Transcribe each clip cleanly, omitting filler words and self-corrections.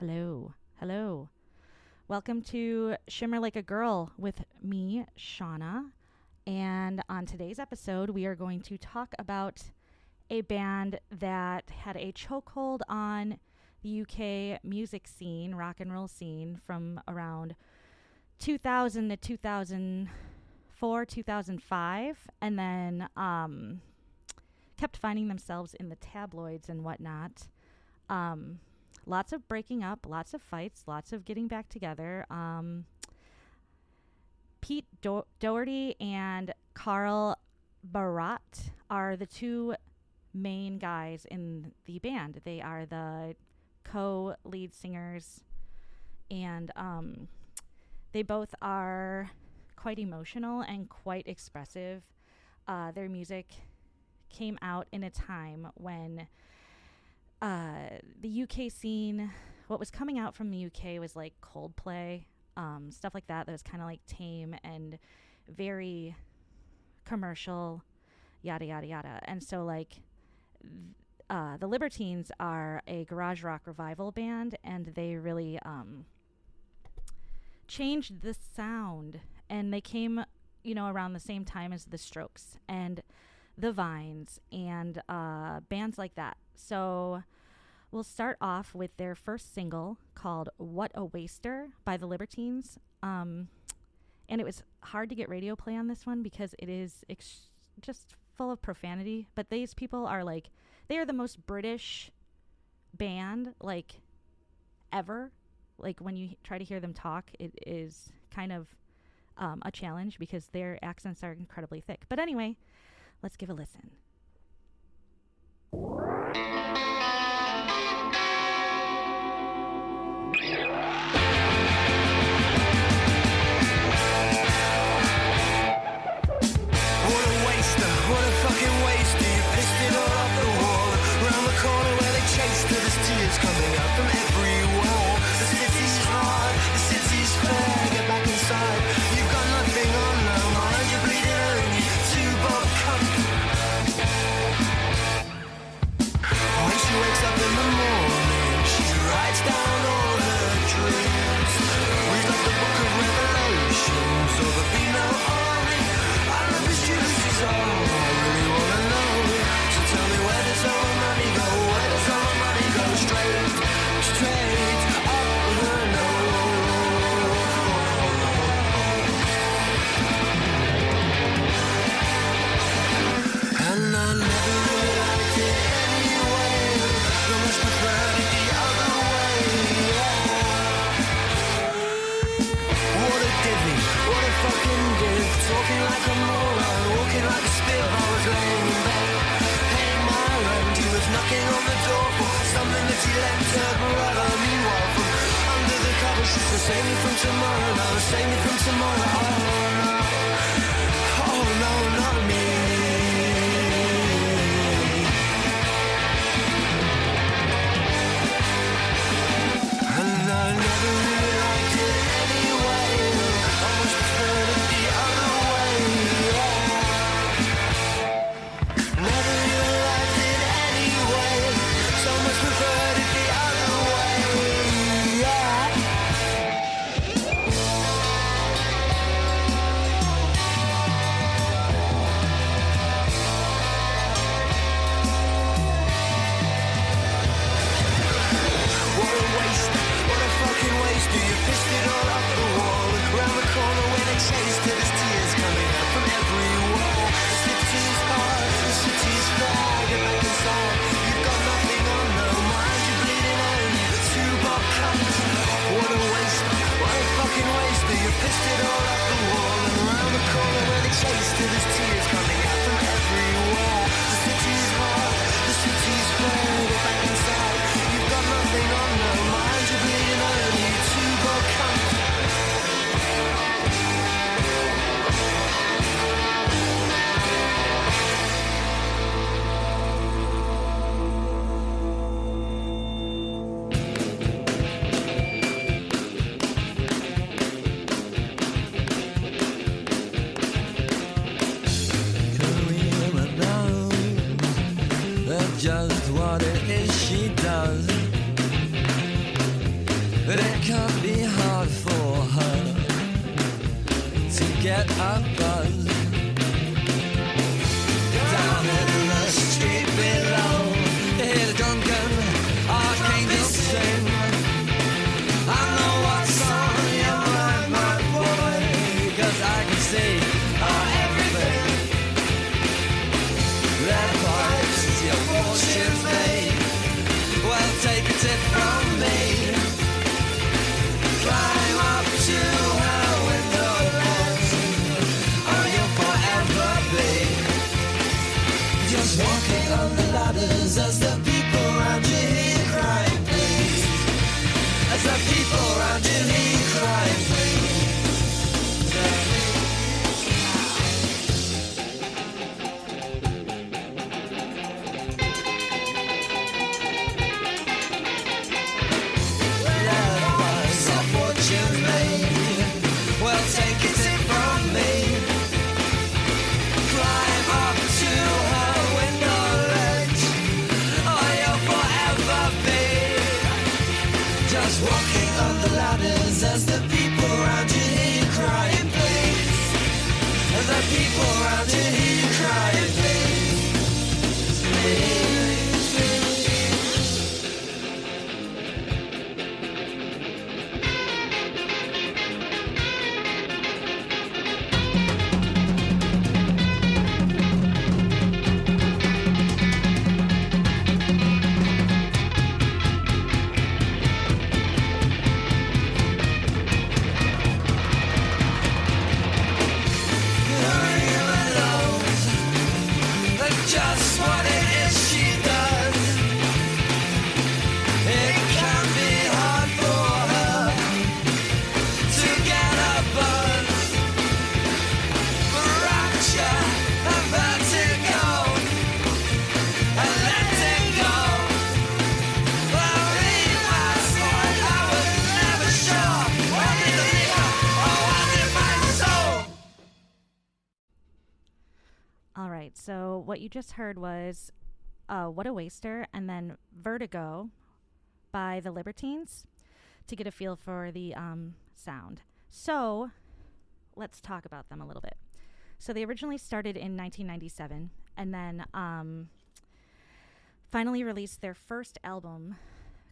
Hello. Hello. Welcome to Shimmer Like a Girl with me, Shauna. And on today's episode, we are going to talk about a band that had a chokehold on the UK music scene, rock and roll scene, from around 2000 to 2004, 2005, and then kept finding themselves in the tabloids and whatnot. Lots of breaking up, lots of fights, lots of getting back together. Pete Doherty and Carl Barât are the two main guys in the band. They are the co-lead singers, and they both are quite emotional and quite expressive. Their music came out in a time when the UK scene, what was coming out from the UK was like Coldplay, stuff like that was kind of like tame and very commercial, yada, yada, yada. And so like the Libertines are a garage rock revival band, and they really changed the sound, and they came, around the same time as the Strokes and the Vines and bands like that. So we'll start off with their first single called What a Waster by the Libertines. And it was hard to get radio play on this one because it is just full of profanity. But these people are like, they are the most British band like ever. Like when you try to hear them talk, it is kind of a challenge because their accents are incredibly thick. But anyway, let's give a listen. Just what it is she does. But it can't be hard for her to get a buzz. Down in the street below, you hear the drunken archangel sing. I know what's on your mind, my boy, 'cause I can see everything. Red pipes, your fortune's made. Well, take a tip from me. Climb up to her window ledge, or you'll forever be just walking on the ladders as the people around you hear you crying, please. As the people around you hear you crying, please. Well, take it from me. Climb up to her window ledge, or you'll forever be just walking on the ladders as the people around you hear you crying, please. As the people around you hear you crying, please. Just what it is she does. It can be hard for her to get a buzz. Fracture and vertigo and letting go. Well, me, my sport, I was never sure. What did the liquor or what did my soul? All right, so what you just heard was What a Waster and then Vertigo by the Libertines to get a feel for the sound. So let's talk about them a little bit. So they originally started in 1997 and then finally released their first album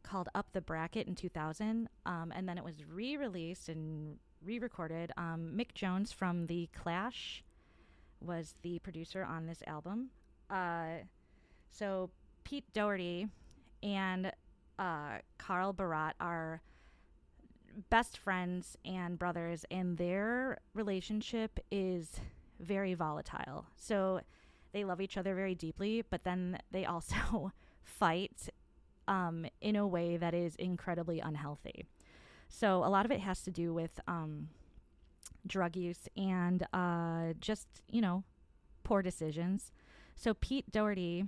called Up the Bracket in 2000, and then it was re-released and re-recorded. Mick Jones from The Clash was the producer on this album. So Pete Doherty and Carl Barât are best friends and brothers, and their relationship is very volatile. So they love each other very deeply, but then they also fight in a way that is incredibly unhealthy. So a lot of it has to do with drug use and just, poor decisions. So Pete Doherty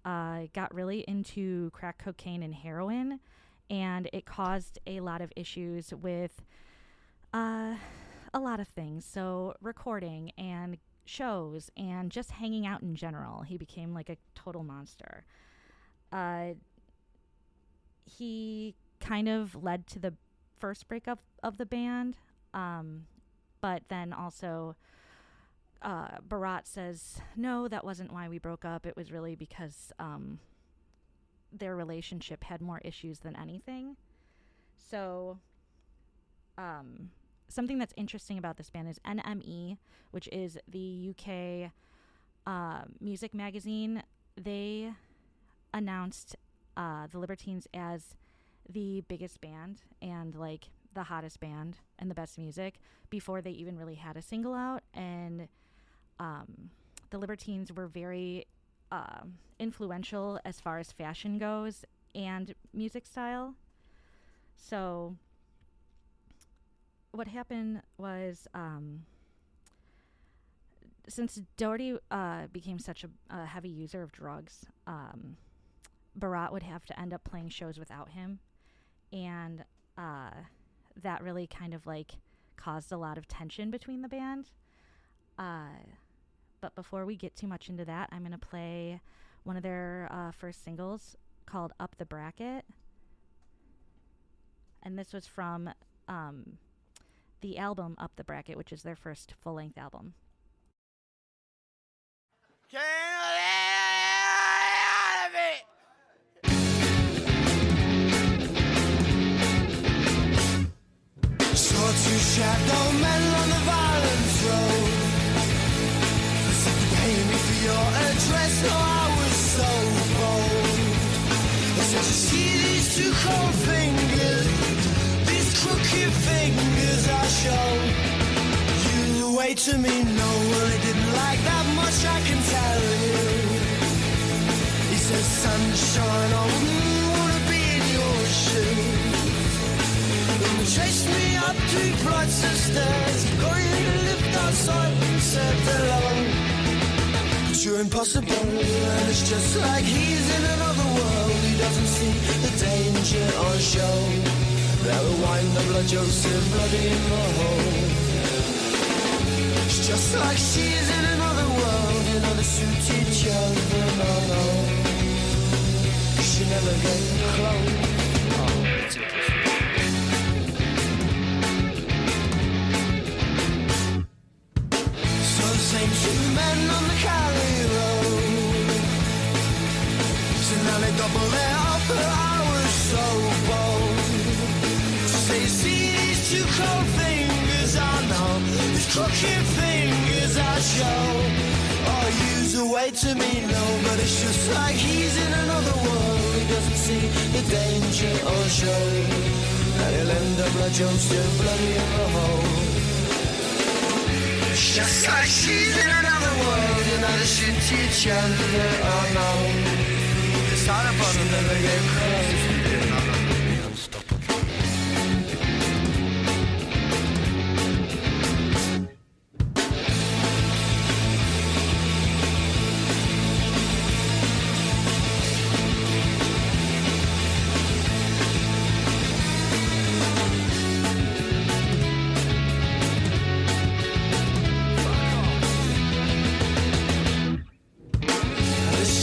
got really into crack cocaine and heroin, and it caused a lot of issues with a lot of things. So recording and shows and just hanging out in general. He became like a total monster. He kind of led to the first breakup of the band, but then also Barât says, no, that wasn't why we broke up. It was really because their relationship had more issues than anything. So something that's interesting about this band is NME, which is the UK music magazine. They announced the Libertines as the biggest band and like the hottest band and the best music before they even really had a single out. And the Libertines were very influential as far as fashion goes and music style. So what happened was since Doherty became such a heavy user of drugs, Barât would have to end up playing shows without him, and that really kind of like caused a lot of tension between the band. But before we get too much into that, I'm going to play one of their first singles called Up the Bracket. And this was from the album Up the Bracket, which is their first full-length album. Saw two shadow men on the violence road. They said to pay me for your address, no, I was so bold. They said you see these two cold fingers, these crooked fingers I show. You wait to me, no, well they didn't like that much, I can tell you. He says sunshine, I wouldn't wanna be in your shoes. Chased me up 3 flights of stairs, going to lift outside and said hello. But you're impossible, and it's just like he's in another world. He doesn't see the danger on show. Now the wine, the blood, Joseph, bloody in the hole. It's just like she's in another world, you know, they suit each other, no. She never get close. Oh, it's interesting. Same two men on the Cali road. So now they double their offer, I was so bold. To say you see these two cold fingers, I know. These crooked fingers I show. Oh, use a way to me, no. But it's just like he's in another world. He doesn't see the danger or show. And he'll end up like Joseph, bloody in the hole. Just like she's in another world, you know, they shoot each other, oh no. It's not a bottle, never get close. Unstoppable.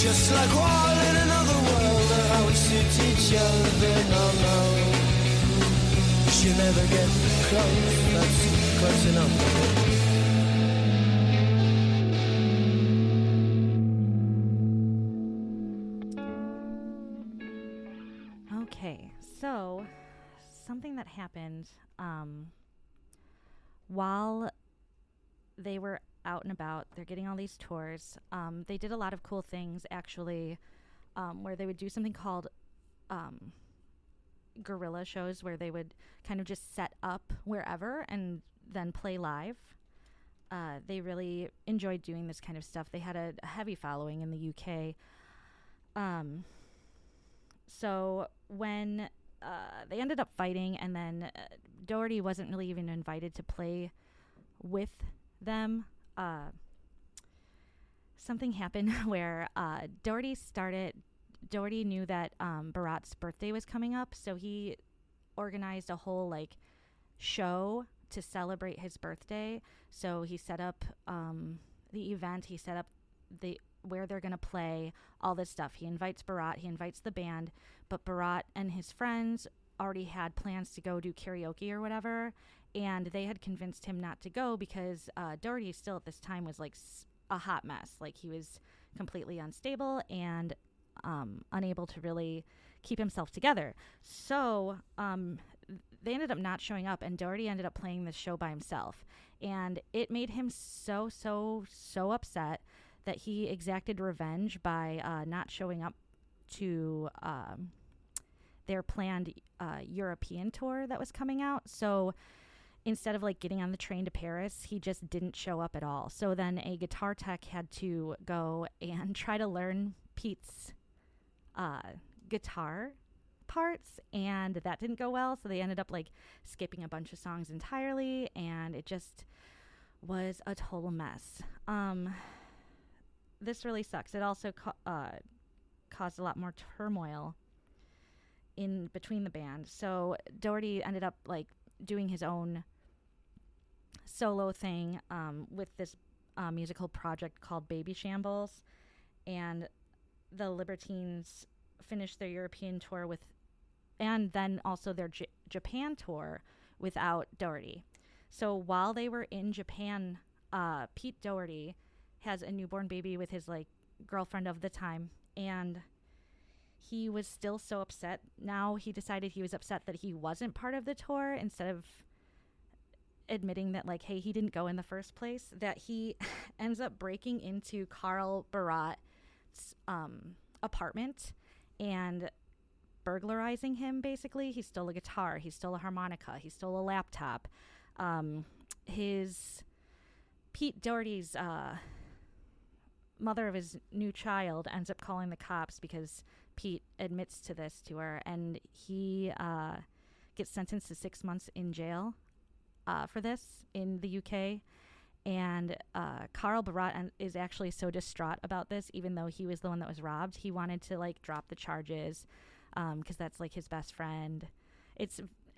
Just like all in another world, how we suit each other, no. You never get close, that's close enough. Okay, so something that happened while they were out and about, they're getting all these tours. They did a lot of cool things, actually, where they would do something called guerrilla shows, where they would kind of just set up wherever and then play live. They really enjoyed doing this kind of stuff. They had a heavy following in the UK. So when they ended up fighting, and then Doherty wasn't really even invited to play with them. Something happened where Doherty knew that Barât's birthday was coming up, so he organized a whole like show to celebrate his birthday. So he set up the event, he set up where they're going to play, all this stuff. He invites Barât, he invites the band, but Barât and his friends already had plans to go do karaoke or whatever, and they had convinced him not to go because Doherty still at this time was like a hot mess. Like, he was completely unstable and unable to really keep himself together. So they ended up not showing up, and Doherty ended up playing this show by himself, and it made him so upset that he exacted revenge by not showing up to their planned European tour that was coming out. So instead of like getting on the train to Paris, he just didn't show up at all. So then a guitar tech had to go and try to learn Pete's guitar parts, and that didn't go well. So they ended up like skipping a bunch of songs entirely, and it just was a total mess. This really sucks. It also caused a lot more turmoil in between the band. So Doherty ended up like doing his own solo thing with this musical project called Baby Shambles, and the Libertines finished their European tour with and then also their Japan tour without Doherty. So while they were in Japan, Pete Doherty has a newborn baby with his like girlfriend of the time, and he was still so upset. Now he decided he was upset that he wasn't part of the tour, instead of admitting that like, hey, he didn't go in the first place, that he ends up breaking into Carl Barât's apartment and burglarizing him. Basically, he stole a guitar, he stole a harmonica, he stole a laptop. His Pete Doherty's mother of his new child ends up calling the cops because Pete admits to this to her, and he gets sentenced to 6 months in jail for this in the UK. And Carl Barât is actually so distraught about this, even though he was the one that was robbed. He wanted to like drop the charges because that's like his best friend.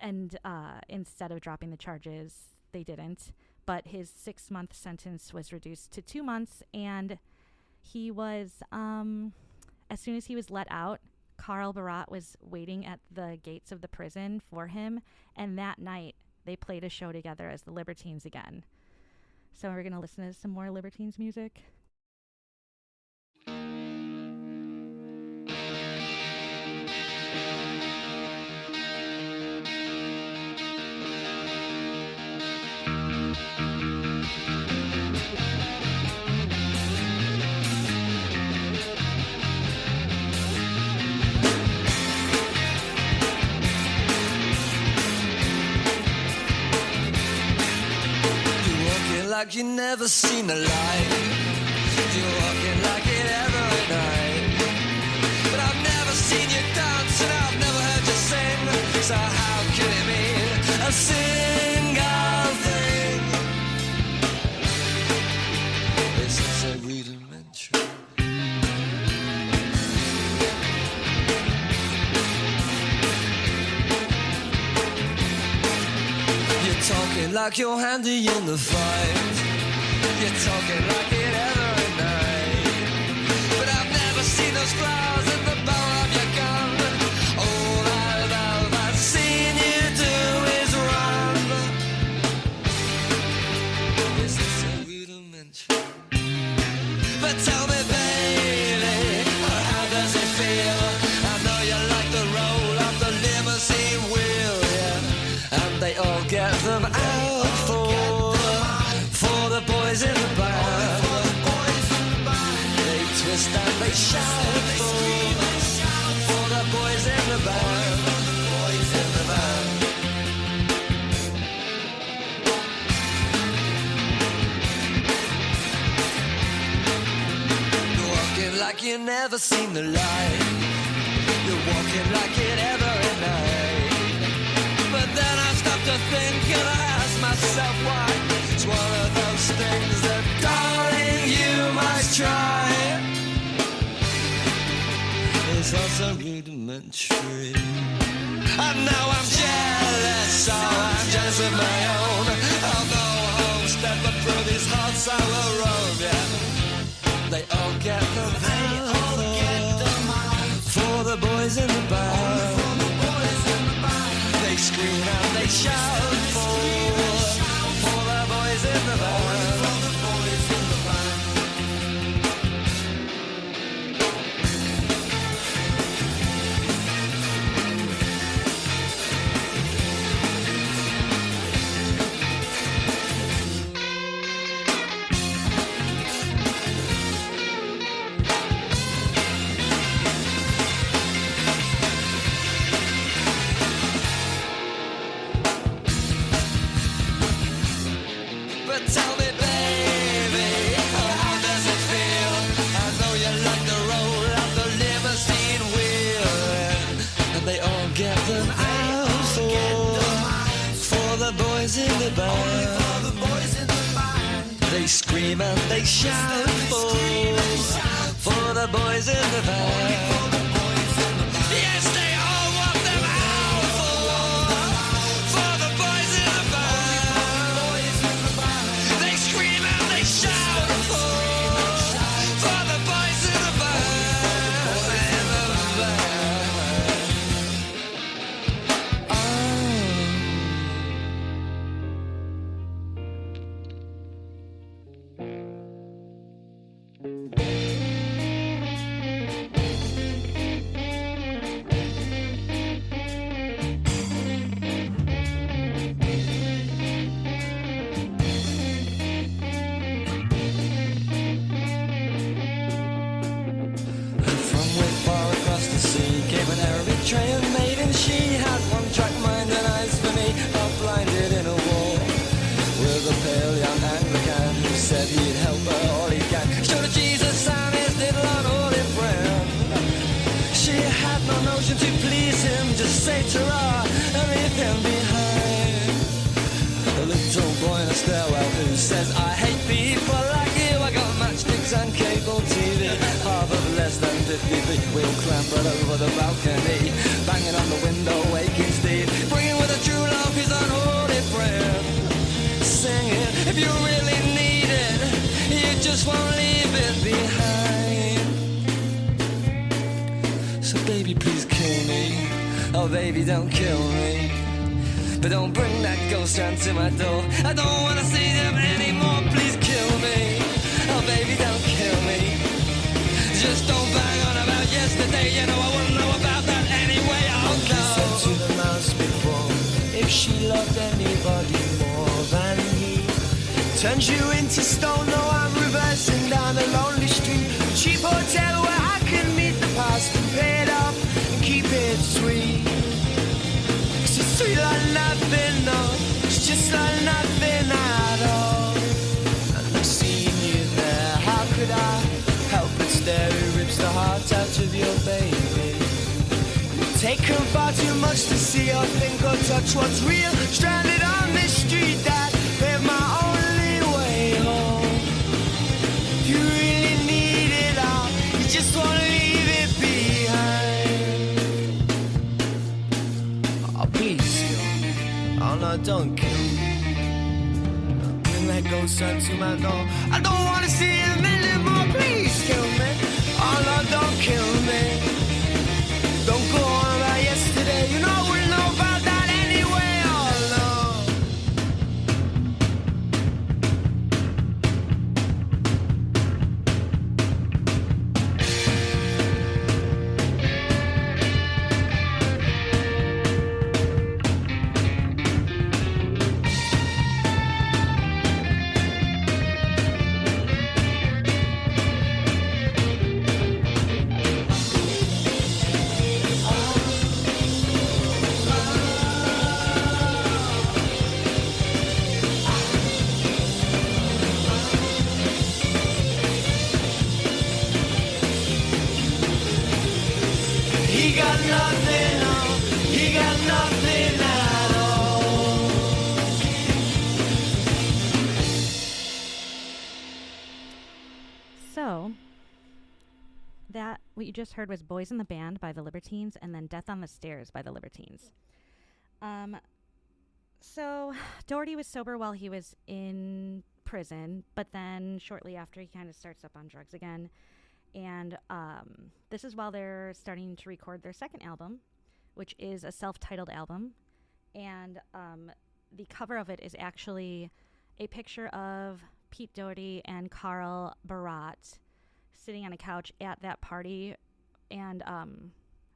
Instead of dropping the charges, they didn't. But his 6 month sentence was reduced to 2 months, and he was as soon as he was let out, Carl Barât was waiting at the gates of the prison for him, and that night they played a show together as the Libertines again. So we're going to listen to some more Libertines music. Like you never seen the light, you're walking like it every night. But I've never seen you dance and I've never heard you sing. So how can it mean a single thing? This is a rudimentary. You're talking like you're handy in the fight. You're talking like it every night. But I've never seen those flowers in the bow of your gun. All I've seen you do is run. Yes, it's a rudimentary. But tell me, baby, how does it feel? I know you like the roll of the limousine wheel, yeah. And they all get them out for the boys in the band. They twist and they shout for the boys in the band. Boys in the band. You're walking like you never seen the light. You're walking like it every night. But then I stop to think and I ask myself why. It's one of those things that, darling, you must try. It's also rudimentary. I know I'm jealous, so I'm jealous of my own. I'll go homestead, but through these hearts I will roam, yeah. They all get them out for the boys in the band. They scream and they shout for the boys in the band. In the band, they scream and they shout for the boys in the band. Yes, they all want them out for the boys in the band. They scream and they shout for the boys in the band. say ta-ra and leave him behind. A little boy in a stairwell who says, I hate people like you. I got matchsticks and cable TV. Half of less than 50 feet. We'll clamber over the balcony, banging on the window, waking Steve, bringing with a true love his unholy friend. Singing, if you really need it, you just won't leave it behind. So baby, please kill me. Oh baby, don't kill me. But don't bring that ghost round to my door. I don't wanna see them anymore. Please kill me. Oh baby, don't kill me. Just don't bang on about yesterday. You know I wouldn't know about that anyway. Oh no. Said to the mouse before, if she loved anybody more than he, turns you into stone. No, I'm reversing down a lonely street, cheap hotel where I can meet the past and pay it up and keep it sweet. It's sweet like nothing, no, it's just like nothing at all. And I've seen you there, how could I help but stare? It rips the heart out of your baby. You've taken far too much to see or think or touch what's real. Stranded on this street that paved my only way home. You really need it all, you just wanna leave it behind. Oh please kill me, oh no don't kill me. Bring that ghost round to my door. I don't wanna see him anymore. Please kill me, oh no don't kill me. Don't go on about yesterday, you know I wouldn't know about that anyway. Oh no. He got nothing, oh, he got nothing at all. So, that what you just heard was Boys in the Band by the Libertines and then Death on the Stairs by the Libertines. So, Doherty was sober while he was in prison, but then shortly after he kind of starts up on drugs again. And this is while they're starting to record their second album, which is a self-titled album. And the cover of it is actually a picture of Pete Doherty and Carl Barât sitting on a couch at that party and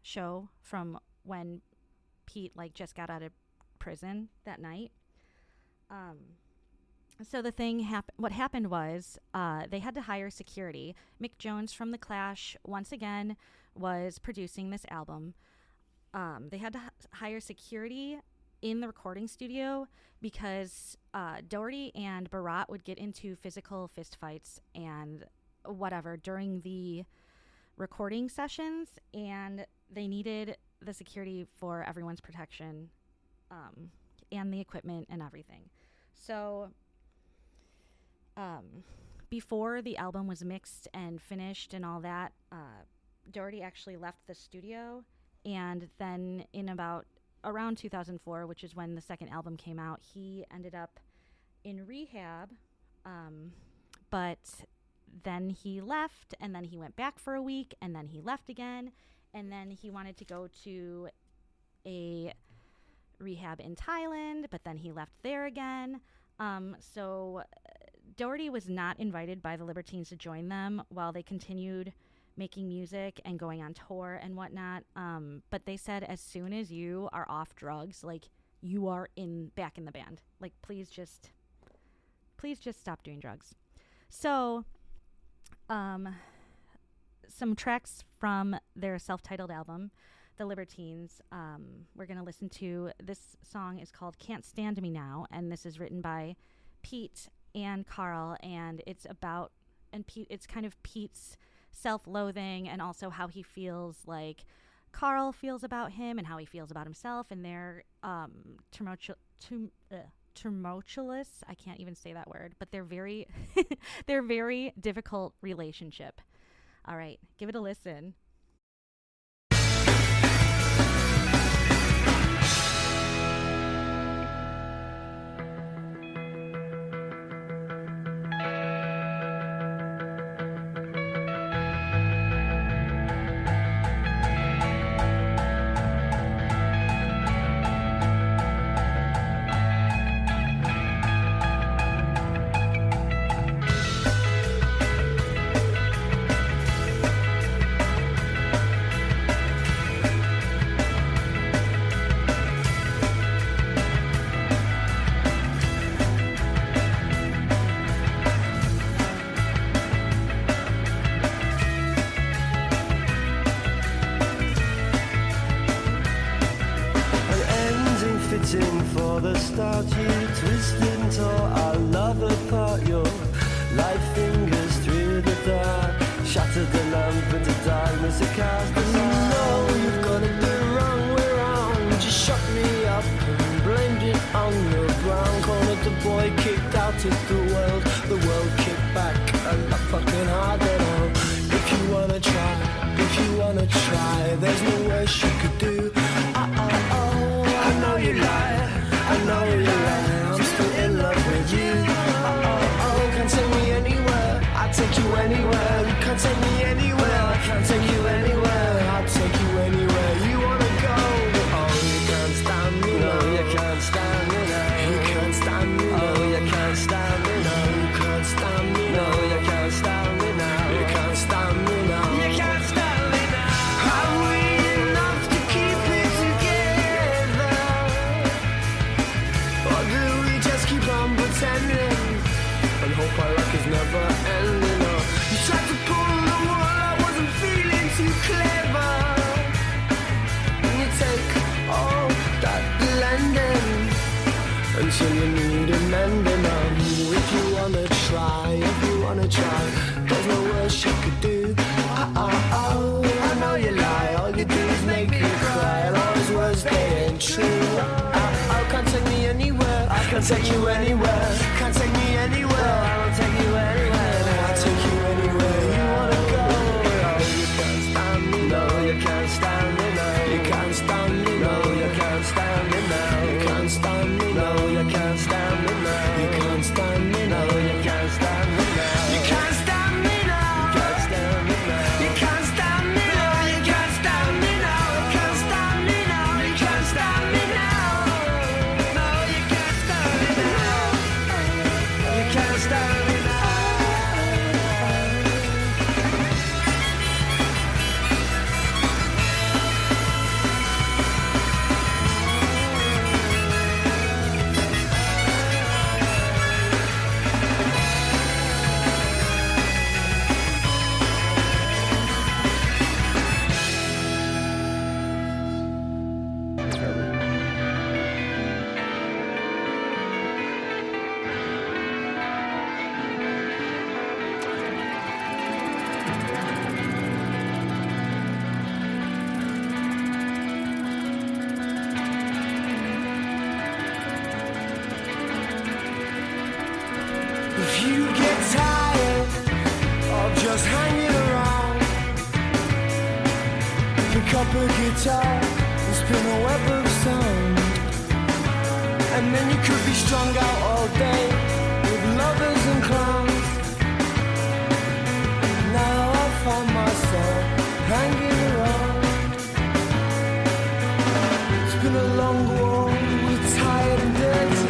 show from when Pete just got out of prison that night. So the thing what happened was they had to hire security. Mick Jones from The Clash, once again, was producing this album. They had to hire security in the recording studio because Doherty and Barât would get into physical fistfights and whatever during the recording sessions, and they needed the security for everyone's protection and the equipment and everything. So before the album was mixed and finished and all that, Doherty actually left the studio, and then in around 2004, which is when the second album came out, he ended up in rehab, but then he left, and then he went back for a week, and then he left again, and then he wanted to go to a rehab in Thailand, but then he left there again. So Doherty was not invited by the Libertines to join them while they continued making music and going on tour and whatnot. But they said, as soon as you are off drugs, you are back in the band. Please just stop doing drugs. So, some tracks from their self-titled album, The Libertines, we're going to listen to. This song is called Can't Stand Me Now, and this is written by Pete and Carl, and it's kind of Pete's self-loathing and also how he feels like Carl feels about him and how he feels about himself, and their tumultuous, I can't even say that word, but they're very they're very difficult relationship. All right, give it a listen. For the start, you twisting tore our love apart. Your light fingers through the dark shattered the lamp into darkness. It cast us out. You know you've got it the wrong way round. You shut me up and blamed it on the ground. Cornered the boy, kicked out of the world kicked back a lot fucking harder now. If you wanna try, there's no worse you could do. I know you lie, I'm still in love with you. Can't take me anywhere, I'll take you anywhere. You can't take me anywhere, I can't take you anywhere. I'll take you anywhere you wanna go. Oh, you can't stand me, no, you can't stand me now. You can't stand me, no, you can't stand me now. You can't stand me, no, you can't stand me now. You can't stand me now. You can't stand me now. Are we enough to keep it together? Or do we just keep on pretending and hope our luck is never ending? Or you tried to pull the wool, I wasn't feeling too clever. And you take all that blending until you need a mending. If you wanna try, there's no worse you could do. I know you lie, all you do is make me cry. And all those words, they ain't true. Can't take me anywhere, I can't take you anywhere. Can't take me anywhere, I won't take you anywhere. I'll take you anywhere you wanna go. Oh, you can't stand me, no, you can't stand me now. You can't stand me, no, you can't stand me now. You can't stand me, no, you can't stand me now. You can't stand me, no, you can't stand me now. You can't stand me now. You can't stand me now. You can't stand me now. You can't stand me now. You can't stand me now. You can't stand me now. Can't stand me now. If you get tired of just hanging around, pick up a guitar and spin a web of sound. And then you could be strung out all day with lovers and clowns. Now I find myself hanging around. It's been a long walk, we're tired and dirty.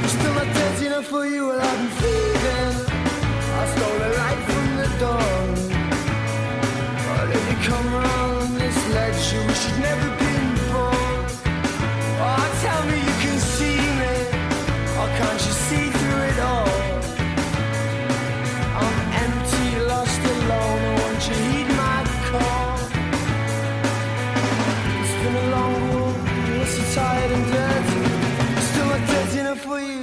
Still not dirty enough for you, well I've been feeding. I stole a light from the dawn. But if you come around this ledge, you wish you'd never been born. Oh, tell me you can see me, or can't you see through it all? I'm empty, lost, alone, I want you to heed my call. It's been a long walk, you're so tired and dirty. Still not dirty enough for you.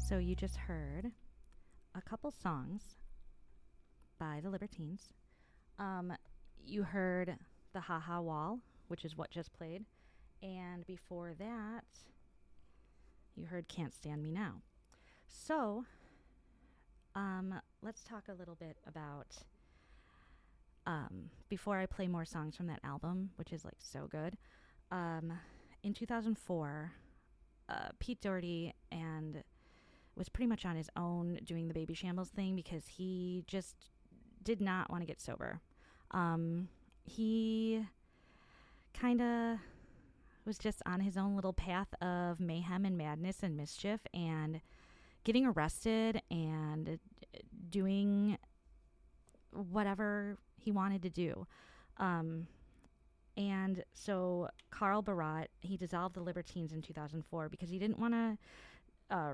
So you just heard a couple songs by the Libertines. You heard the Ha Ha Wall, which is what just played. And before that, you heard Can't Stand Me Now. So, let's talk a little bit about, before I play more songs from that album, which is like so good. In 2004, Pete Doherty was pretty much on his own doing the Baby Shambles thing because he just did not want to get sober. He kind of was just on his own little path of mayhem and madness and mischief and getting arrested and doing whatever he wanted to do. And so Carl Barât, he dissolved the Libertines in 2004 because he didn't want to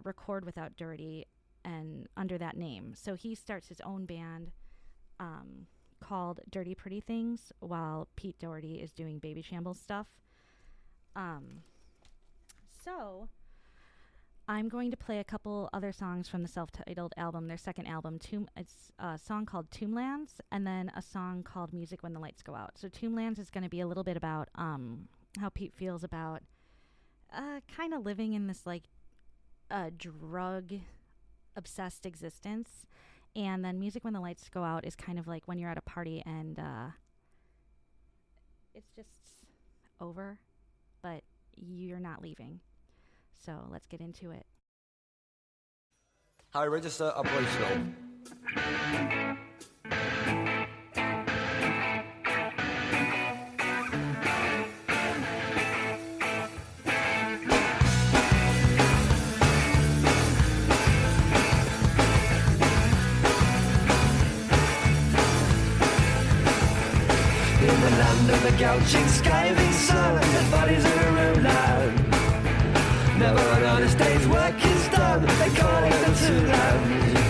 record without Doherty and under that name. So he starts his own band called Dirty Pretty Things while Pete Doherty is doing Baby Shambles stuff. So I'm going to play a couple other songs from the self-titled album, their second album. It's a song called Tomblands and then a song called Music When the Lights Go Out. So Tomblands is going to be a little bit about how Pete feels about kind of living in this like drug-obsessed existence. And then Music When the Lights Go Out is kind of like when you're at a party and it's just over, but you're not leaving. So let's get into it. High register operational. In the land of the gouching, skiving sun, the bodies are around now. Never an honest day's work is done. They call it the two lands.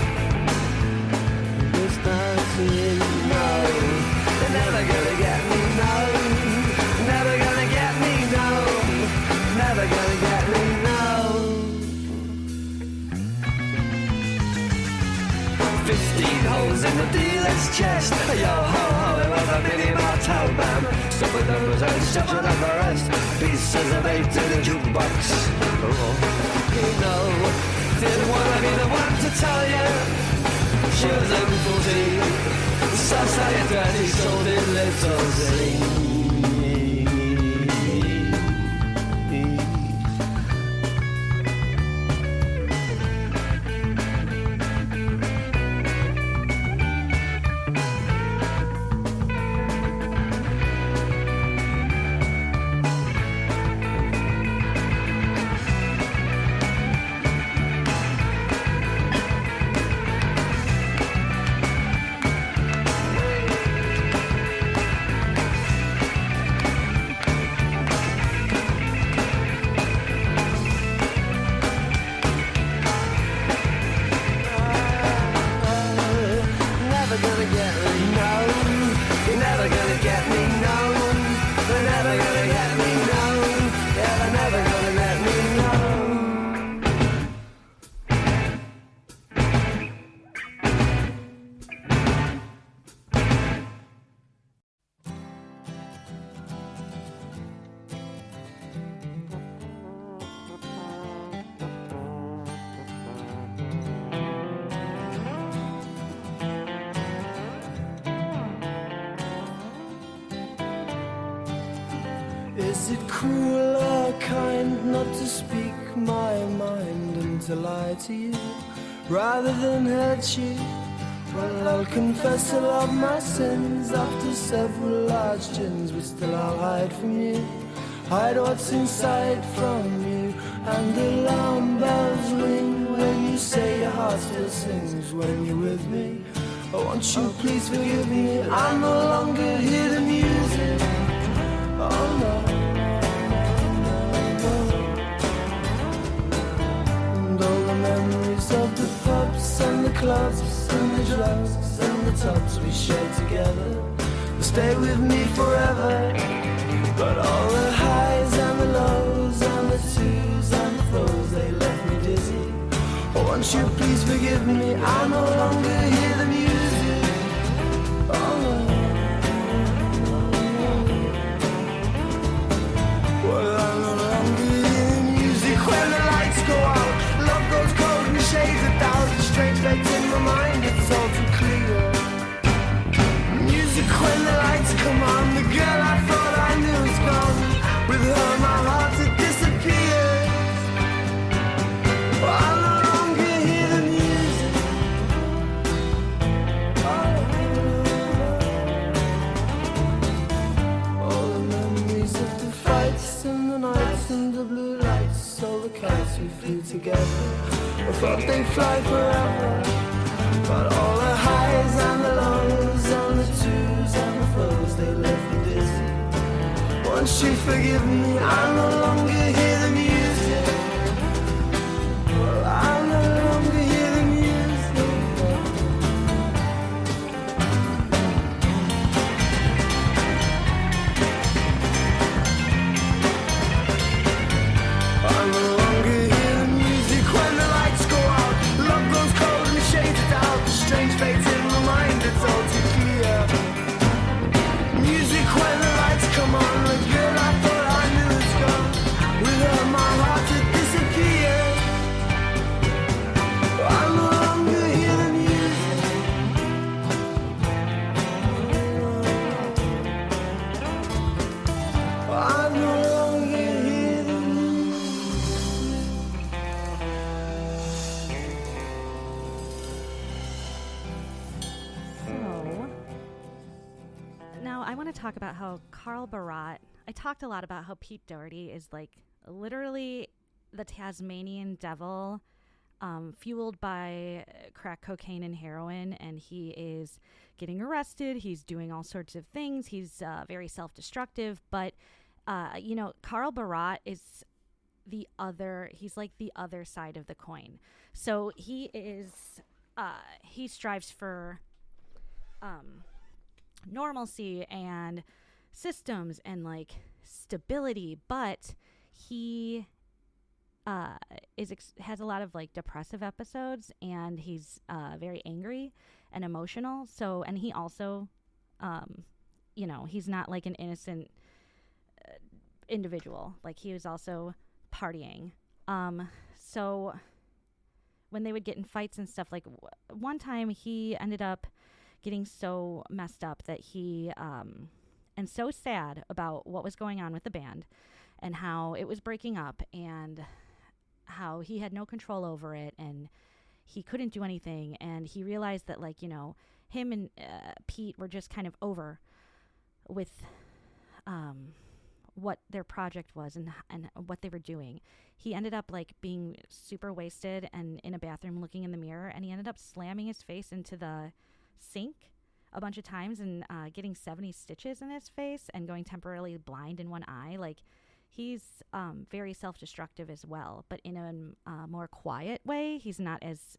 This dancing, no. They're never gonna get me, no. Never gonna get me, no. Never gonna get me, no. 15 holes in the dealer's chest. Yo ho ho, it was a mini martel man. Stuff with those and stuff with the rest. Pieces of eight in the jukebox. Oh, you know, didn't want to be the one to tell you. She was only 14. Society dirty, sold in little zing. Is it cruel or kind not to speak my mind and to lie to you rather than hurt you? Well, I'll confess all of my sins after several large gins, but still I'll hide from you, hide what's inside from you. And alarm bells ring when you say your heart still sings when you're with me. Oh, won't you please forgive me, I no longer hear the music. Oh no. And all the memories of the pubs and the clubs and the drugs and the tubs we shared together will stay with me forever. But all the highs and the lows and the twos and the throws, they left me dizzy. Oh, Won't you please forgive me? I no longer hear the music. Oh no. Well, I no longer hear the music when the lights go out. Love goes cold and shades a thousand strange lights in my mind. It's all too clear. Music when the lights come on. The girl I thought I knew is gone. With her, my heart had disappeared. I no longer hear the music. All the memories of the fights and the nights and the blue lights. All the kites we flew together. I thought they'd fly forever. But all the highs and the lows and the twos and the flows, they left me dizzy. Won't you forgive me? I no longer hear the music. Well, I no longer hear the music. I no longer hear the music when the lights go out. Love goes cold and shaded out. The strange fate in my mind, it's all too clear. Music when the lights come on. The girl I thought I knew is gone. With her, my heart had disappeared. I no longer hear the music. I no longer hear the music. So now I want to talk about how Carl Barât. I talked a lot about how Pete Doherty is like literally the Tasmanian devil, fueled by crack cocaine and heroin, and he is getting arrested. He's doing all sorts of things. He's very self-destructive, but Carl Barât is the other. He's like the other side of the coin. So he is. He strives for normalcy and systems and like stability, but he has a lot of like depressive episodes, and he's very angry and emotional. So, and he also he's not like an innocent individual. Like he was also partying. So when they would get in fights and stuff, like one time he ended up getting so messed up that he and so sad about what was going on with the band and how it was breaking up and how he had no control over it and he couldn't do anything, and he realized that him and Pete were just kind of over with what their project was and what they were doing. He ended up like being super wasted and in a bathroom looking in the mirror, and he ended up slamming his face into the sink a bunch of times and getting 70 stitches in his face and going temporarily blind in one eye. Like he's very self-destructive as well, but in a more quiet way. He's not as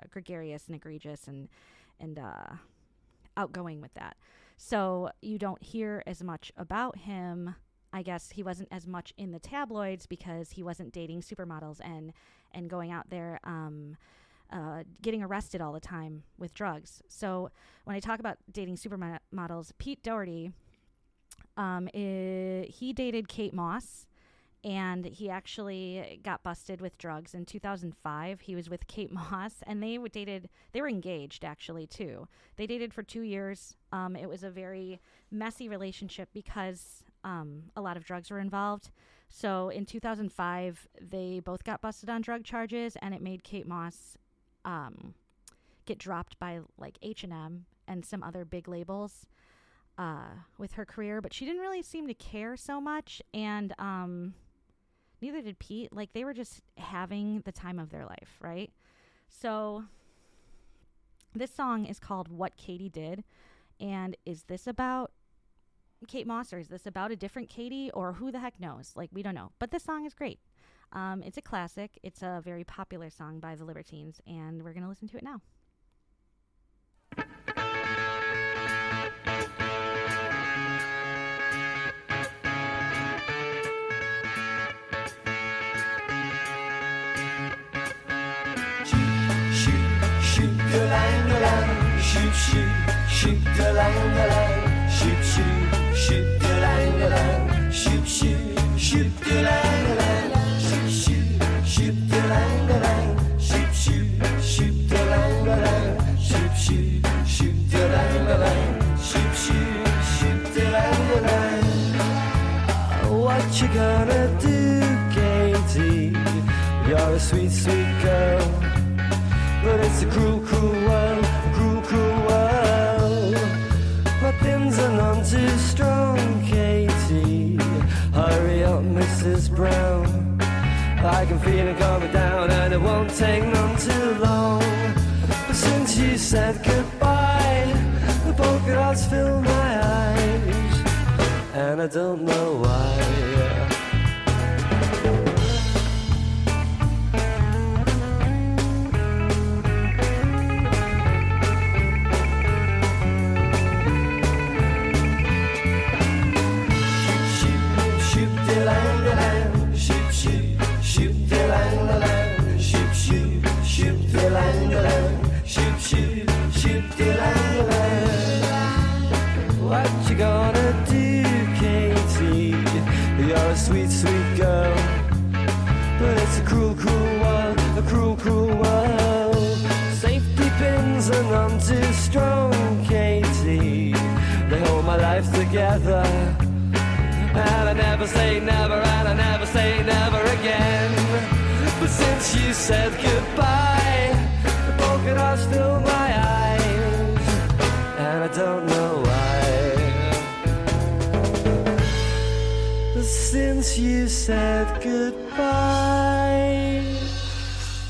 gregarious and egregious and outgoing with that. So you don't hear as much about him. I guess he wasn't as much in the tabloids because he wasn't dating supermodels and going out there getting arrested all the time with drugs. So when I talk about dating supermodels, Pete Doherty, he dated Kate Moss, and he actually got busted with drugs in 2005. He was with Kate Moss, and they were engaged actually too. They dated for 2 years. It was a very messy relationship because a lot of drugs were involved. So in 2005, they both got busted on drug charges, and it made Kate Moss get dropped by like H&M and some other big labels with her career, but she didn't really seem to care so much, and neither did Pete. Like they were just having the time of their life, right? So this song is called What Katie Did, and is this about Kate Moss, or is this about a different Katie, or who the heck knows? Like we don't know, but this song is great. It's a classic. It's a very popular song by the Libertines, and we're going to listen to it now. shoot-a-lang-a-lang, shoot, shoot, shoot-a-lang-a-lang, shoot, shoot, shoot-a-lang-a-lang, shoot, shoot, shoot-a-lang-a-lang, shoot, shoot, shoot-a-lang-a-lang, shoot, shoot, shoot-a-lang-a-lang, shoot, shoot, shoot-a-lang-a-lang, shoot, shoot, shoot-a-lang-a-lang. What you gonna do, Katie? You're a sweet, sweet girl, but it's a cruel, cruel world, cruel, cruel world. My pins are none too strong, Katie. Hurry up, Mrs. Brown. I can feel it coming down, and it won't take none too long. But since you said goodbye, the polka dots fill my eyes, and I don't know why. What you gonna do, Katie? You're a sweet, sweet girl, but it's a cruel, cruel world, a cruel, cruel world. Safety pins are none too strong, Katie. They hold my life together, and I never say never, and I never say never again. But since you said goodbye, the polka dots fill my eyes, and I don't know why. But since you said goodbye,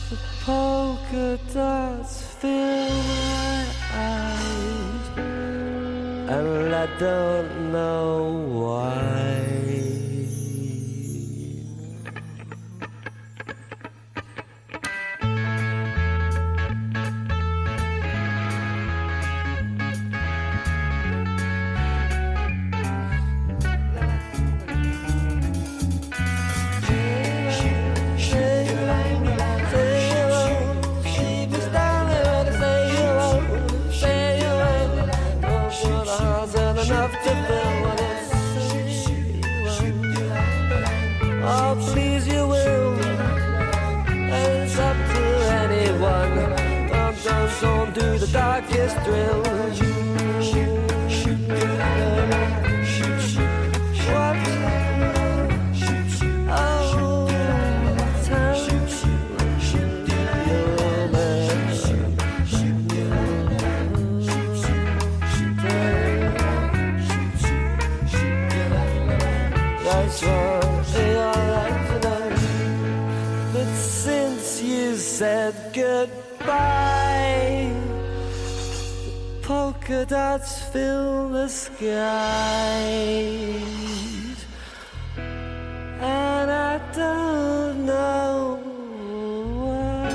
the polka dots fill my eyes, and I don't know why. Oh, please you will, and it's up to anyone. Don't do the darkest drill. What? Oh, time. That's what they are like tonight. But since you said goodbye, the polka dots fill the skies, and I don't know why.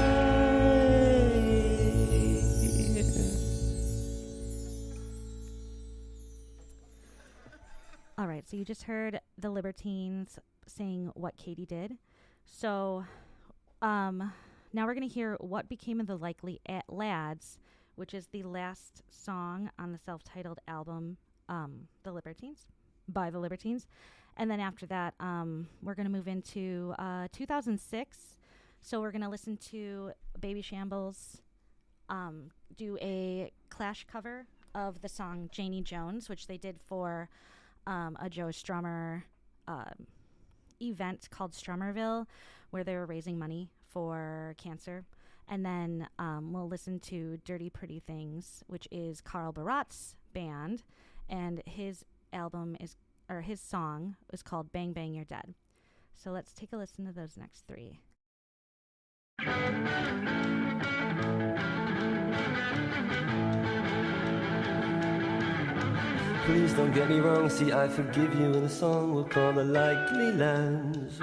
All right, so you just heard the Libertines sing What Katie Did. So now we're going to hear What Became of the Likely Lads, which is the last song on the self-titled album, The Libertines, by the Libertines. And then after that, we're going to move into 2006. So we're going to listen to Baby Shambles do a Clash cover of the song Janie Jones, which they did for a Joe Strummer event called Strummerville, where they were raising money for cancer. And then we'll listen to Dirty Pretty Things, which is Carl Barât's band, and his album is, or his song is called Bang Bang You're Dead. So let's take a listen to those next three. Please don't get me wrong, see I forgive you in a song we'll call The Likely Lands.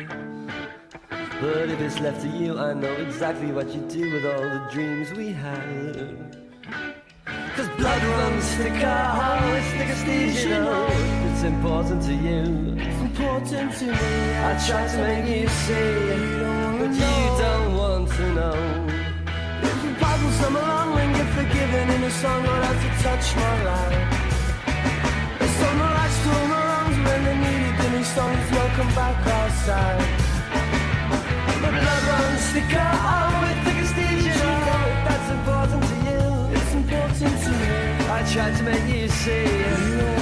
But if it's left to you, I know exactly what you do with all the dreams we had. Cause blood runs thick, it's thick as thieves, you know. It's important to you, it's important to me. I try to make you see, but you don't want to know. If the problems come along and you forget side. My blood runs thicker on with thicker steeds, you know. That's important to you, it's important to me. I tried to make you see,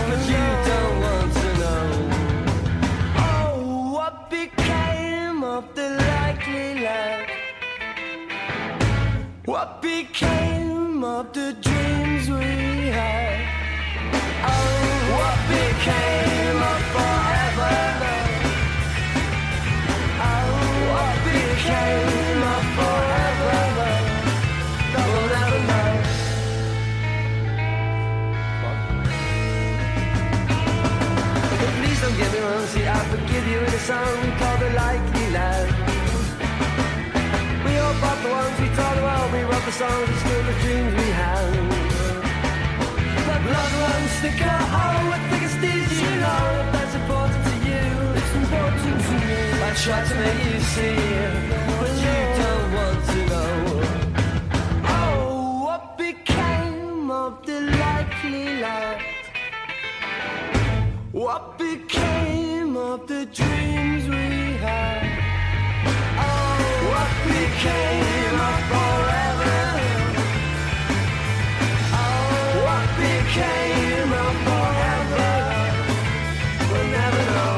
but you don't want to know. Oh, what became of the likely lad? What became of the dreams we had? Oh, what became of forever love? Oh, what became of forever love? No one ever knows. But please don't get me wrong, see, I forgive you in a song called The Likely Lad. We all bought the ones we told the world, we wrote the songs and still the dreams we had. My blood runs thicker, oh, with thicker steeds, you know. If that's important to you, it's important to me. I tried to make you see, but you don't want to know. Oh, what became of the likely lad? What became of the dreams we had? Oh, what became of forever? Oh, what became of forever? We'll never know.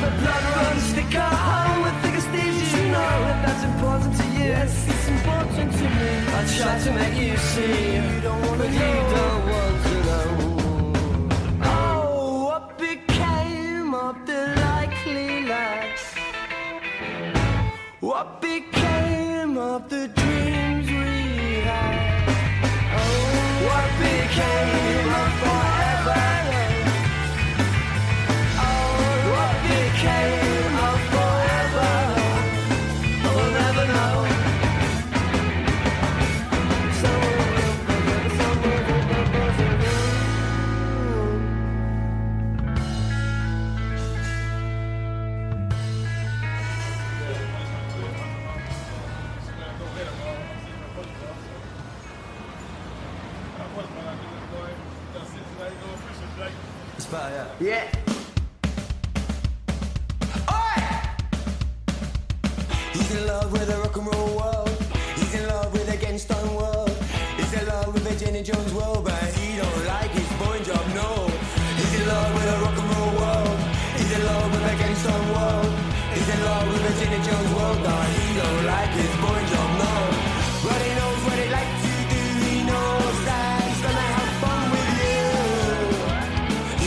The blood runs thicker, oh, with thicker steeds, you know. If that's important to you, yes, it's important to me. I tried to make you see, but you don't want to know. Oh, what became of the likely lads? What became of the dreams we had? Oh, what became of forever? Oh, what became of forever? We'll never know. Yeah. Oi! He's in love with a rock and roll world. He's in love with a gangstone world. He's in love with a Jenny Jones world, but he don't like his boy job, no. He's in love with a rock and roll world. He's in love with a gangstone world. He's in love with a Jenny Jones world, but he don't like his boy job, no. But he knows what he likes to do. He knows that he's gonna have fun with you.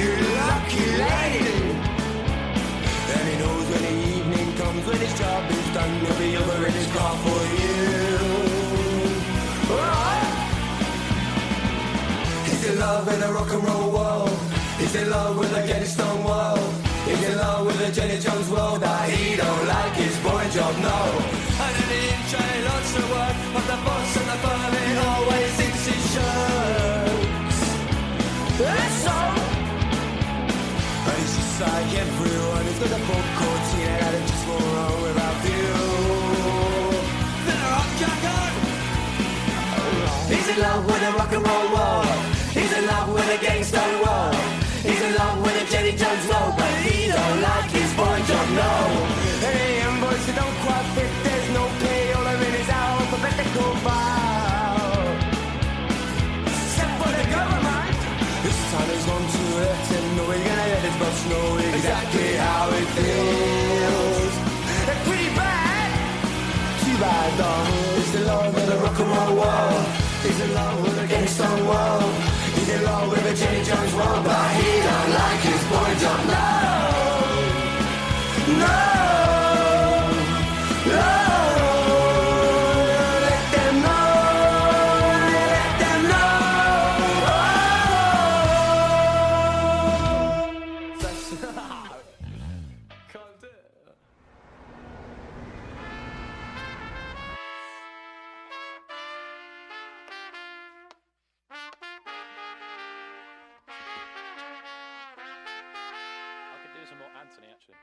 You lucky lady. And he knows when the evening comes, when his job is done, he'll be over in his car for you. Alright. He's in love with a rock and roll world. He's in love with a Getty Stone world. He's in love with a Jenny Jones world, that he don't like his boy job, no. And in the intro, lots of work, but the boss and the firm, it always thinks his shirts. That's all. And it's just like everyone who's got a book called Tina that it just won't run without you. Then a rock jacket. He's in love with a rock and roll world. He's in love with a gangster world. He's in love with a Jenny Jones world, but he don't like his boy job, no. Hey, and boys who don't quite fit, there's no pay. All I'm in is alphabetical file. Except for the government. This time he's gone to let him know he's gonna let his boss know exactly how it feels. It's pretty bad. Too bad though. He's in love with a rock and roll world. He's in love with a gangster world. He's in love with a Jenny Jones world, but he don't like his boy job, no. No. No. Let them know. Let them know. Can't do it. I could do some more Anthony, actually.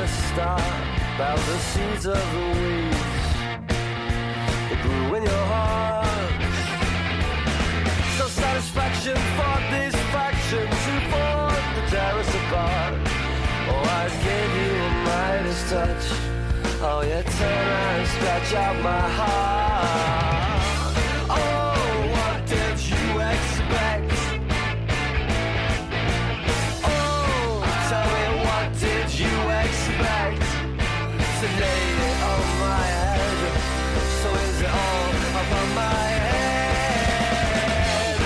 the start about the seeds of the weeds that grew in your heart. So satisfaction for these factions who fought the terrace apart. Oh, I gave you a Midas touch. Oh, you turn and scratch out my heart. Oh, what did you expect? Oh, tell me, what did you expect? To lay it on my head. So is it all up on my head?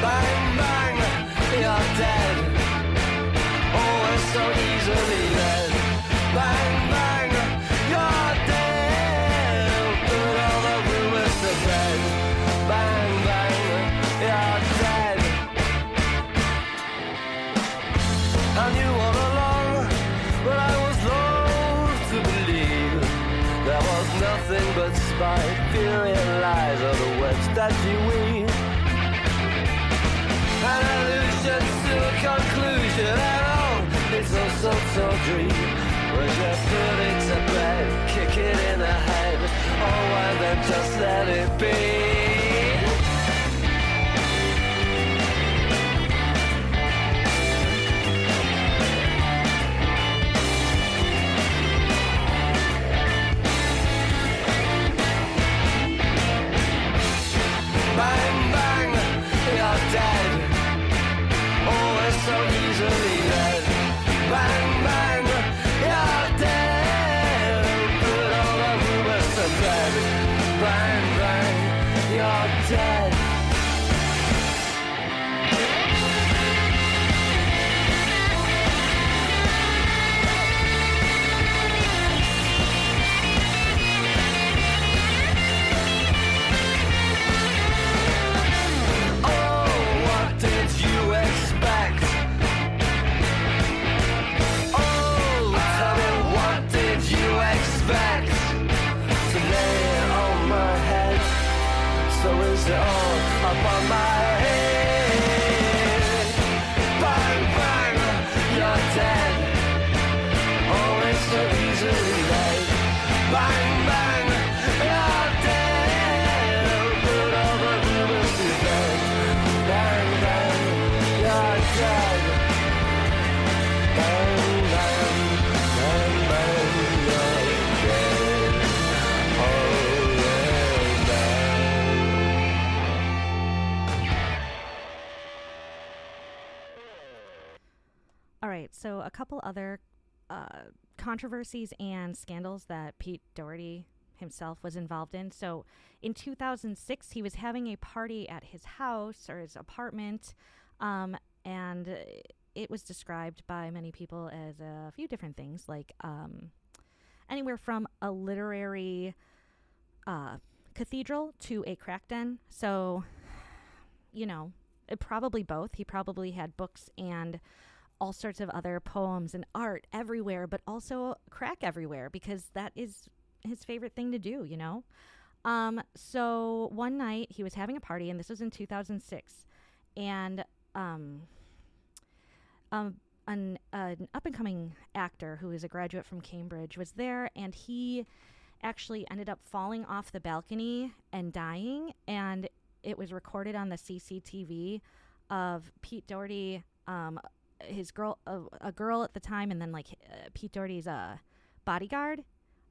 Bang, bang, you're dead. Oh, it's so easily led. Bang, bang, you're dead. Put all the rumors to bed. Bang, bang, you're dead. I knew all along, but I was loath to believe there was nothing but spite, fury and lies of the webs that you weave. An illusion to a conclusion, and oh, it's no so dream. When you put it to bed, kick it in the head, oh, and then just let it be. Bang, bang, you're dead. Oh, it's so easily led. Bang, bang, you're dead. Put all the rumors to bed. Bang, bang, you're dead. Oh, what did you expect? Oh, tell me, what did you expect? To lay it on my head. So is it all up on my head? Bang, bang, you're dead. Oh, it's so easily led. Bang, bang, you're dead. Put all the rumors to bed. Bang, bang, you're dead. Bang, bang, bang, bang, you're dead. Oh, yeah, bang. All right, so a couple other controversies and scandals that Pete Doherty himself was involved in. So in 2006, he was having a party at his house or his apartment, and it was described by many people as a few different things, like anywhere from a literary cathedral to a crack den. So, you know, probably both. He probably had books and all sorts of other poems and art everywhere, but also crack everywhere, because that is his favorite thing to do, you know? So one night he was having a party, and this was in 2006, and an up-and-coming actor who is a graduate from Cambridge was there, and he actually ended up falling off the balcony and dying, and it was recorded on the CCTV of Pete Doherty, his girl, a girl at the time, and then like Pete Doherty's bodyguard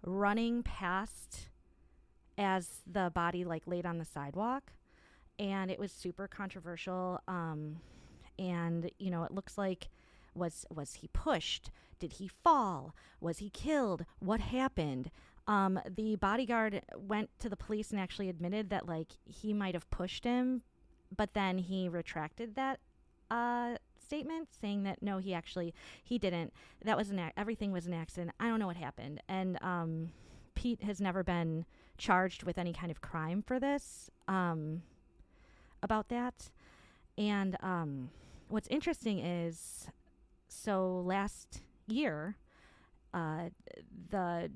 running past as the body like laid on the sidewalk, and it was super controversial. And you know, it looks like was he pushed? Did he fall? Was he killed? What happened? The bodyguard went to the police and actually admitted that like he might have pushed him, but then he retracted that statement, saying that no, he didn't. That was everything was an accident. I don't know what happened. And Pete has never been charged with any kind of crime for this, about that. And what's interesting is, so last year, the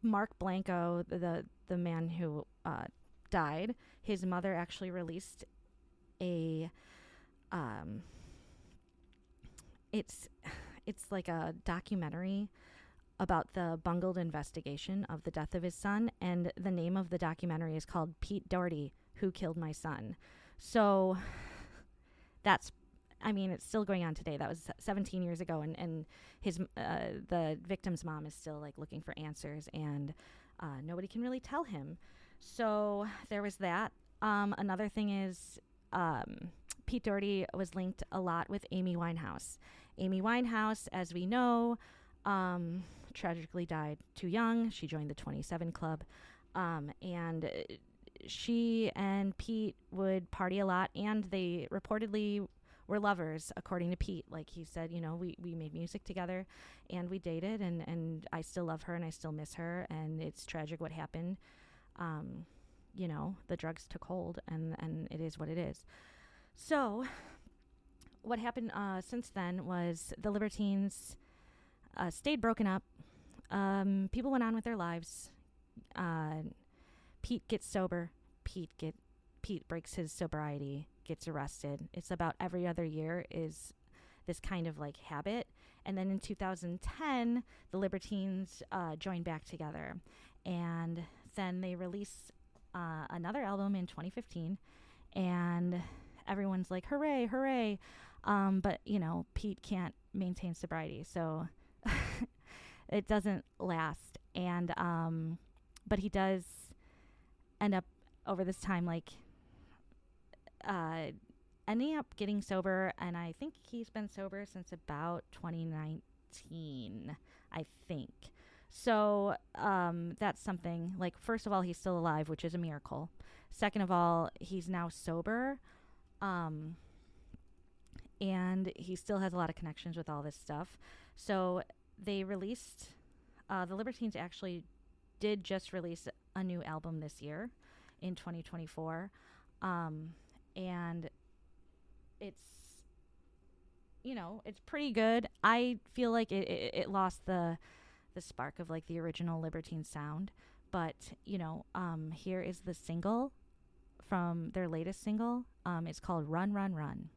Mark Blanco, the man who died, his mother actually released a it's like a documentary about the bungled investigation of the death of his son, and the name of the documentary is called Pete Doherty, Who Killed My Son. So that's, I mean, it's still going on today. That was 17 years ago, and his the victim's mom is still like looking for answers, and nobody can really tell him. So there was that. Another thing is Pete Doherty was linked a lot with Amy Winehouse. Amy Winehouse, as we know, tragically died too young. She joined the 27 Club, and she and Pete would party a lot, and they reportedly were lovers, according to Pete. Like he said, you know, we made music together and we dated, and I still love her and I still miss her, and it's tragic what happened. You know, the drugs took hold, and it is what it is. So what happened since then was the Libertines stayed broken up. People went on with their lives. Pete gets sober. Pete breaks his sobriety, gets arrested. It's about every other year is this kind of like habit. And then in 2010, the Libertines joined back together. And then they release another album in 2015. And everyone's like, hooray, hooray. But, you know, Pete can't maintain sobriety. So it doesn't last. And but he does end up over this time, like, ending up getting sober, and I think he's been sober since about 2019, I think. So that's something. Like, first of all, he's still alive, which is a miracle. Second of all, he's now sober, and he still has a lot of connections with all this stuff. So they released, the Libertines actually did just release a new album this year in 2024. And it's, you know, it's pretty good. I feel like it lost the spark of like the original Libertine sound, but you know, here is the single from their latest single. It's called Run, Run, Run.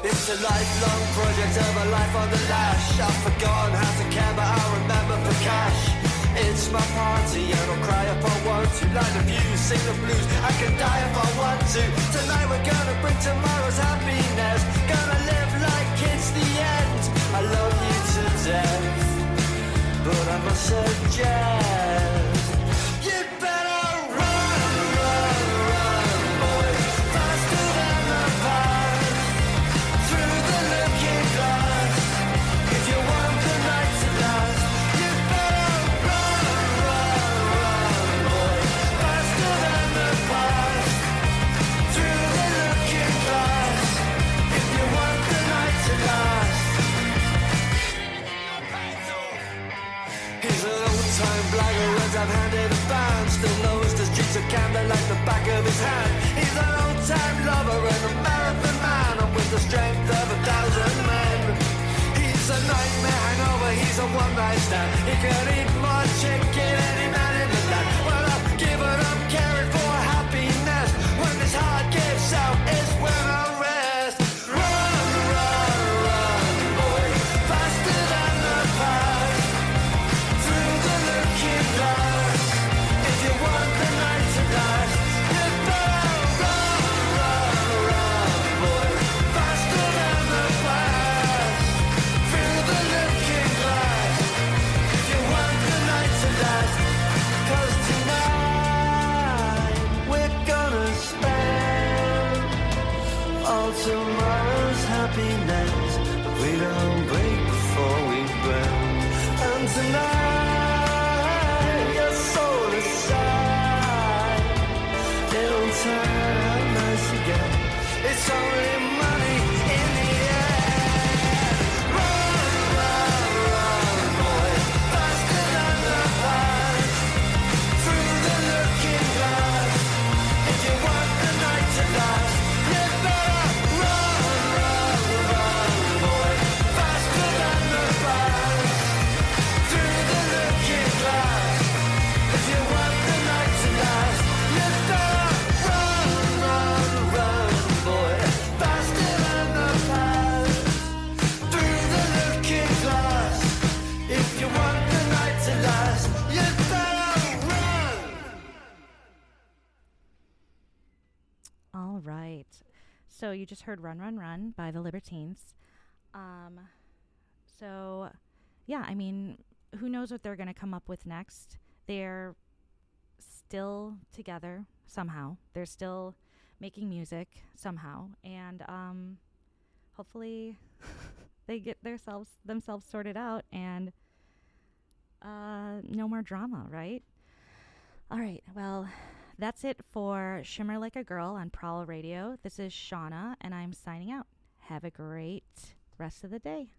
It's a lifelong project of a life on the lash. I've forgotten how to care, but I'll remember for cash. It's my party and I'll cry if I want to. Light the views, sing the blues, I can die if I want to. Tonight we're gonna bring tomorrow's happiness. Gonna live like it's the end. I love you to death, but I must suggest you better run, run, run, boy, faster than the past. Through the looking glass, if you want the night to last, you better run, run, run, boy, faster than the past. Through the looking glass, if you want the night to last. He's an old-time blagger and I've handed a band. Still knows the streets of Camden like the back of his hand. He's an old-time lover and a marathon man, and with the strength of 1,000 men. He's a nightmare hangover, he's a one-night stand. He could eat more chicken any man in the land. Well, I've given up caring for happiness. When this heart gives out is when I rest. Run, run, run, boy, faster than the past. Through the looking glass, if you want the night to last, you better run, run, run, boy, faster than the past. Through the looking glass, if you want the night to last. All right. So you just heard Run, Run, Run by the Libertines. Um, so, yeah, I mean, who knows what they're going to come up with next? They're still together somehow. They're still making music somehow. And hopefully they get themselves sorted out and no more drama, right? All right. Well, that's it for Shimmer Like a Girl on Prowl Radio. This is Shauna, and I'm signing out. Have a great rest of the day.